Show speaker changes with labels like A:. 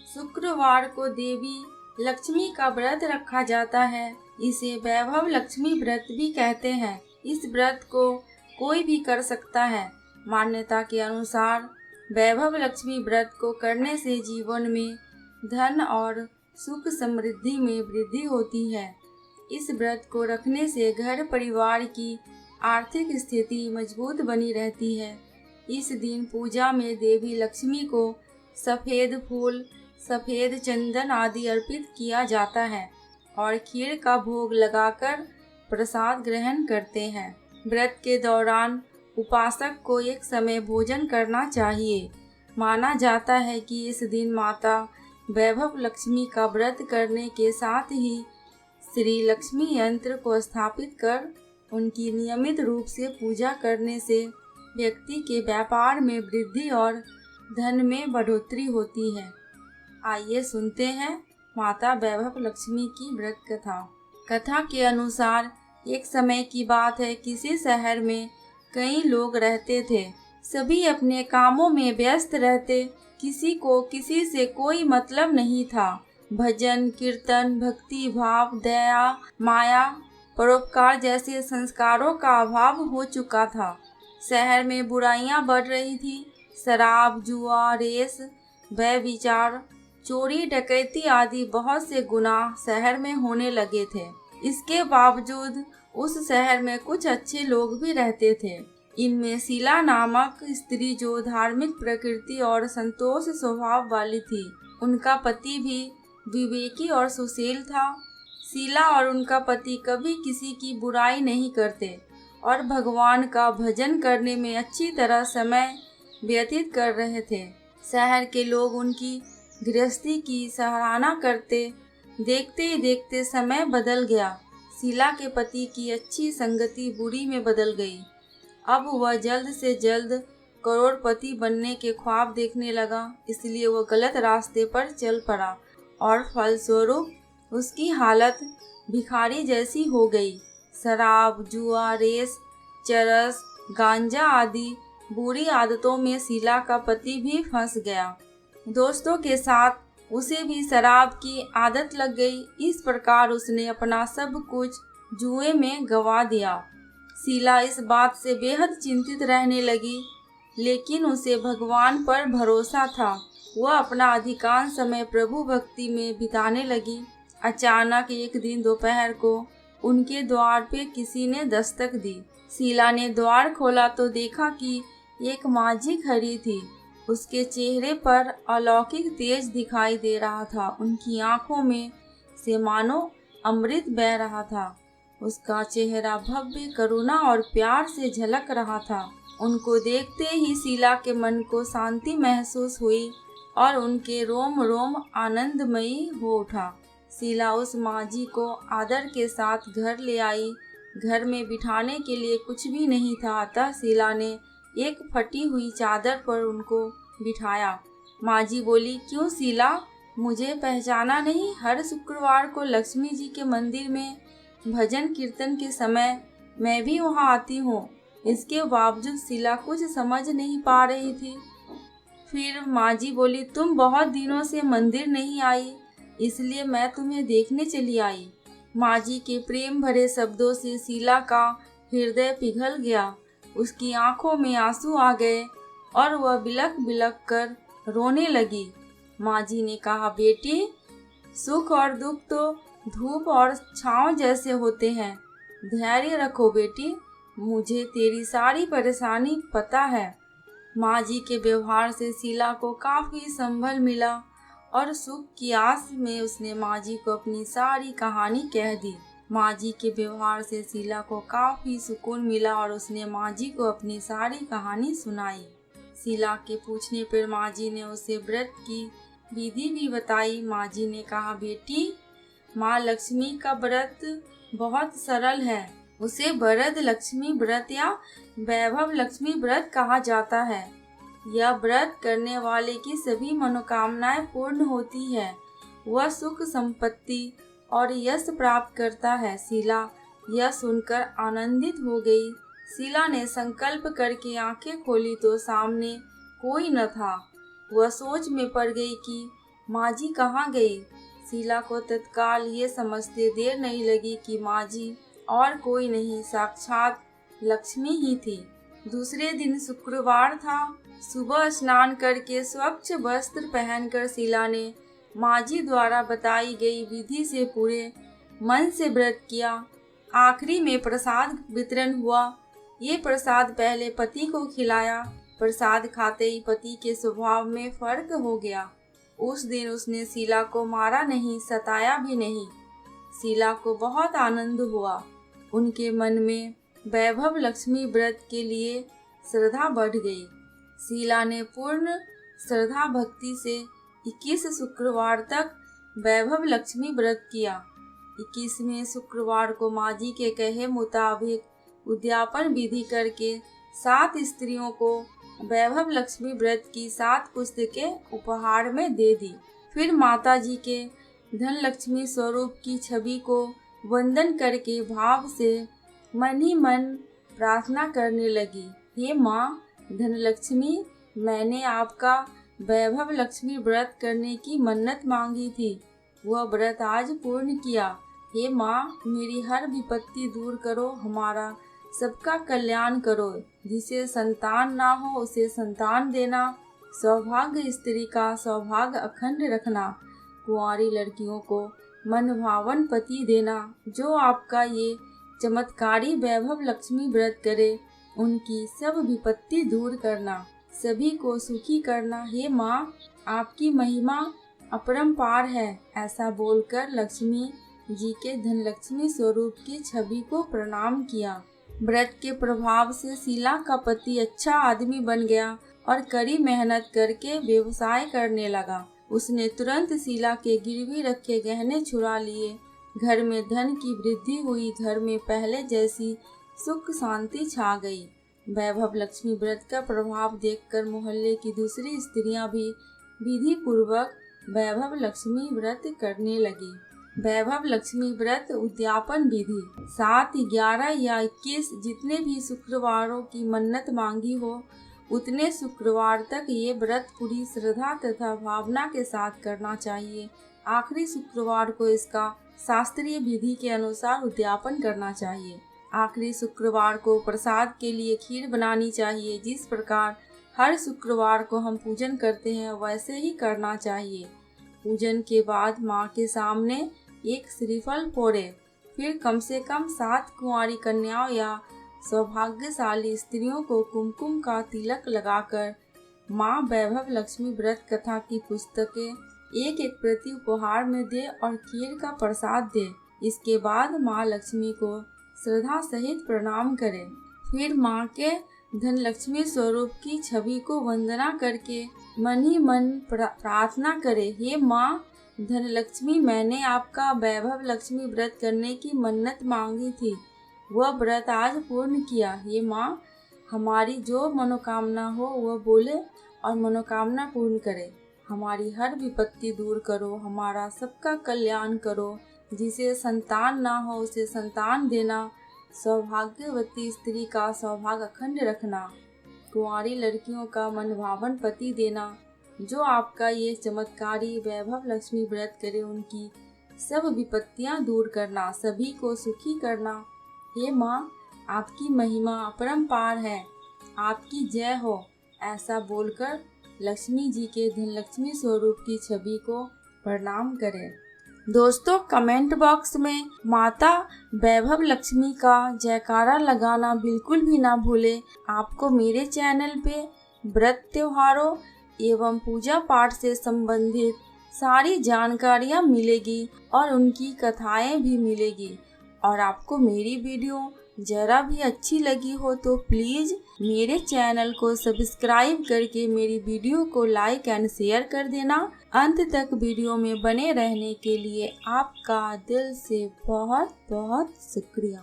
A: शुक्रवार को देवी लक्ष्मी का व्रत रखा जाता है। इसे वैभव लक्ष्मी व्रत भी कहते हैं। इस व्रत को कोई भी कर सकता है। मान्यता के अनुसार वैभव लक्ष्मी व्रत को करने से जीवन में धन और सुख समृद्धि में वृद्धि होती है। इस व्रत को रखने से घर परिवार की आर्थिक स्थिति मजबूत बनी रहती है। इस दिन पूजा में देवी लक्ष्मी को सफ़ेद फूल, सफ़ेद चंदन आदि अर्पित किया जाता है और खीर का भोग लगाकर प्रसाद ग्रहण करते हैं। व्रत के दौरान उपासक को एक समय भोजन करना चाहिए। माना जाता है कि इस दिन माता वैभव लक्ष्मी का व्रत करने के साथ ही श्री लक्ष्मी यंत्र को स्थापित कर उनकी नियमित रूप से पूजा करने से व्यक्ति के व्यापार में वृद्धि और धन में बढ़ोतरी होती है। आइए सुनते हैं माता वैभव लक्ष्मी की व्रत कथा। कथा के अनुसार एक समय की बात है, किसी शहर में कई लोग रहते थे। सभी अपने कामों में व्यस्त रहते। किसी को किसी से कोई मतलब नहीं था। भजन, कीर्तन, भक्ति भाव, दया, माया, परोपकार जैसे संस्कारों का अभाव हो चुका था। शहर में बुराइयां बढ़ रही थी। शराब, जुआ, रेस, व्यभिचार, चोरी, डकैती आदि बहुत से गुनाह शहर में होने लगे थे। इसके बावजूद उस शहर में कुछ अच्छे लोग भी रहते थे। इनमें शीला नामक स्त्री जो धार्मिक प्रकृति और संतोष स्वभाव वाली थी। उनका पति भी विवेकी और सुशील था। शीला और उनका पति कभी किसी की बुराई नहीं करते और भगवान का भजन करने में अच्छी तरह समय व्यतीत कर रहे थे। शहर के लोग उनकी गृहस्थी की सराहना करते। देखते ही देखते समय बदल गया। शीला के पति की अच्छी संगति बुरी में बदल गई। अब वह जल्द से जल्द करोड़पति बनने के ख्वाब देखने लगा, इसलिए वह गलत रास्ते पर चल पड़ा और फलस्वरूप उसकी हालत भिखारी जैसी हो गई। शराब, जुआ, रेस, चरस, गांजा आदि बुरी आदतों में शीला का पति भी फंस गया। दोस्तों के साथ उसे भी शराब की आदत लग गई। इस प्रकार उसने अपना सब कुछ जुए में गंवा दिया। शीला इस बात से बेहद चिंतित रहने लगी, लेकिन उसे भगवान पर भरोसा था। वह अपना अधिकांश समय प्रभु भक्ति में बिताने लगी। अचानक एक दिन दोपहर को उनके द्वार पे किसी ने दस्तक दी। शीला ने द्वार खोला तो देखा कि एक माझी खड़ी थी। उसके चेहरे पर अलौकिक तेज दिखाई दे रहा था। उनकी आंखों में से मानो अमृत बह रहा था। उसका चेहरा भव्य करुणा और प्यार से झलक रहा था। उनको देखते ही शीला के मन को शांति महसूस हुई और उनके रोम रोम आनंदमयी हो उठा। शीला उस माझी को आदर के साथ घर ले आई। घर में बिठाने के लिए कुछ भी नहीं था, अतः शीला ने एक फटी हुई चादर पर उनको बिठाया। माझी बोली, क्यों शीला, मुझे पहचाना नहीं? हर शुक्रवार को लक्ष्मी जी के मंदिर में भजन कीर्तन के समय मैं भी वहां आती हूँ। इसके बावजूद शीला कुछ समझ नहीं पा रही थी। फिर माझी बोली, तुम बहुत दिनों से मंदिर नहीं आई, इसलिए मैं तुम्हें देखने चली आई। माझी के प्रेम भरे शब्दों से शीला का हृदय पिघल गया। उसकी आंखों में आंसू आ गए और वह बिलख बिलख कर रोने लगी। माझी ने कहा, बेटी, सुख और दुख तो धूप और छांव जैसे होते हैं। धैर्य रखो बेटी, मुझे तेरी सारी परेशानी पता है। माझी के व्यवहार से शीला को काफी संभल मिला और सुख की आस में उसने माझी को अपनी सारी कहानी कह दी। माझी के व्यवहार से शीला को काफी सुकून मिला और उसने माझी को अपनी सारी कहानी सुनाई। शीला के पूछने पर माझी ने उसे व्रत की विधि भी बताई। माझी ने कहा, बेटी, माँ लक्ष्मी का व्रत बहुत सरल है। उसे वरद लक्ष्मी व्रत या वैभव लक्ष्मी व्रत कहा जाता है। यह व्रत करने वाले की सभी मनोकामनाएं पूर्ण होती है। वह सुख संपत्ति और यश प्राप्त करता है। शीला यह सुनकर आनंदित हो गई। शीला ने संकल्प करके आंखें खोली तो सामने कोई न था। वह सोच में पड़ गई कि माँ जी कहाँ गई? शीला को तत्काल ये समझते देर नहीं लगी कि माँ जी और कोई नहीं, साक्षात लक्ष्मी ही थी। दूसरे दिन शुक्रवार था। सुबह स्नान करके स्वच्छ वस्त्र पहनकर शीला ने माँ जी द्वारा बताई गई विधि से पूरे मन से व्रत किया। आखिरी में प्रसाद वितरण हुआ। ये प्रसाद पहले पति को खिलाया। प्रसाद खाते ही पति के स्वभाव में फर्क हो गया। उस दिन उसने शीला को मारा नहीं, सताया भी नहीं। शीला को बहुत आनंद हुआ। उनके मन में वैभव लक्ष्मी व्रत के लिए श्रद्धा बढ़ गई। शीला ने पूर्ण श्रद्धा भक्ति से 21 शुक्रवार तक वैभव लक्ष्मी व्रत किया। 21वें शुक्रवार को माँ जी के कहे मुताबिक उद्यापन विधि करके 7 स्त्रियों को वैभव लक्ष्मी व्रत की 7 पुस्तकें उपहार में दे दी। फिर माता जी के धन लक्ष्मी स्वरूप की छवि को वंदन करके भाव से मन ही मन प्रार्थना करने लगी। हे माँ धन लक्ष्मी, मैंने आपका वैभव लक्ष्मी व्रत करने की मन्नत मांगी थी, वह व्रत आज पूर्ण किया। हे माँ, मेरी हर विपत्ति दूर करो, हमारा सबका कल्याण करो। जिसे संतान ना हो उसे संतान देना, सौभाग्य स्त्री का सौभाग्य अखंड रखना, कुंवारी लड़कियों को मनभावन पति देना। जो आपका ये चमत्कारी वैभव लक्ष्मी व्रत करे उनकी सब विपत्ति दूर करना, सभी को सुखी करना। हे माँ, आपकी महिमा अपरंपार है। ऐसा बोलकर लक्ष्मी जी के धन लक्ष्मी स्वरूप की छवि को प्रणाम किया। व्रत के प्रभाव से शीला का पति अच्छा आदमी बन गया और कड़ी मेहनत करके व्यवसाय करने लगा। उसने तुरंत शीला के गिरवी रखे गहने छुड़ा लिए। घर में धन की वृद्धि हुई। घर में पहले जैसी सुख शांति छा गई। वैभव लक्ष्मी व्रत का प्रभाव देखकर मोहल्ले की दूसरी स्त्रियां भी विधि पूर्वक वैभव लक्ष्मी व्रत करने लगी। वैभव लक्ष्मी व्रत उद्यापन विधि 7, 11 या 21 जितने भी शुक्रवारों की मन्नत मांगी हो उतने शुक्रवार तक ये व्रत पूरी श्रद्धा तथा भावना के साथ करना चाहिए। आखिरी शुक्रवार को इसका शास्त्रीय विधि के अनुसार उद्यापन करना चाहिए। आखिरी शुक्रवार को प्रसाद के लिए खीर बनानी चाहिए। जिस प्रकार हर शुक्रवार को हम पूजन करते हैं वैसे ही करना चाहिए। पूजन के बाद माँ के सामने एक श्रीफल फोड़े। फिर कम से कम 7 कुंवारी कन्याओं या सौभाग्यशाली स्त्रियों को कुमकुम का तिलक लगाकर माँ वैभव लक्ष्मी व्रत कथा की पुस्तकें एक एक प्रति उपहार में दे और खीर का प्रसाद दे। इसके बाद माँ लक्ष्मी को श्रद्धा सहित प्रणाम करें। फिर माँ के धन लक्ष्मी स्वरूप की छवि को वंदना करके मन ही मन प्रार्थना करे। हे माँ धन लक्ष्मी, मैंने आपका वैभव लक्ष्मी व्रत करने की मन्नत मांगी थी, वह व्रत आज पूर्ण किया। हे माँ, हमारी जो मनोकामना हो वह बोले और मनोकामना पूर्ण करे। हमारी हर विपत्ति दूर करो, हमारा सबका कल्याण करो। जिसे संतान ना हो उसे संतान देना, सौभाग्यवती स्त्री का सौभाग्य अखंड रखना, कुंवारी लड़कियों का मनभावन पति देना। जो आपका ये चमत्कारी वैभव लक्ष्मी व्रत करे उनकी सब विपत्तियां दूर करना, सभी को सुखी करना। हे माँ, आपकी महिमा अपरंपार है, आपकी जय हो। ऐसा बोलकर लक्ष्मी जी के धन लक्ष्मी स्वरूप की छवि को प्रणाम करें। दोस्तों, कमेंट बॉक्स में माता वैभव लक्ष्मी का जयकारा लगाना बिल्कुल भी ना भूलें। आपको मेरे चैनल पे व्रत त्योहारों एवं पूजा पाठ से संबंधित सारी जानकारियाँ मिलेगी और उनकी कथाएं भी मिलेगी। और आपको मेरी वीडियो जरा भी अच्छी लगी हो तो प्लीज़ मेरे चैनल को सब्सक्राइब करके मेरी वीडियो को लाइक एंड शेयर कर देना। अंत तक वीडियो में बने रहने के लिए आपका दिल से बहुत बहुत शुक्रिया।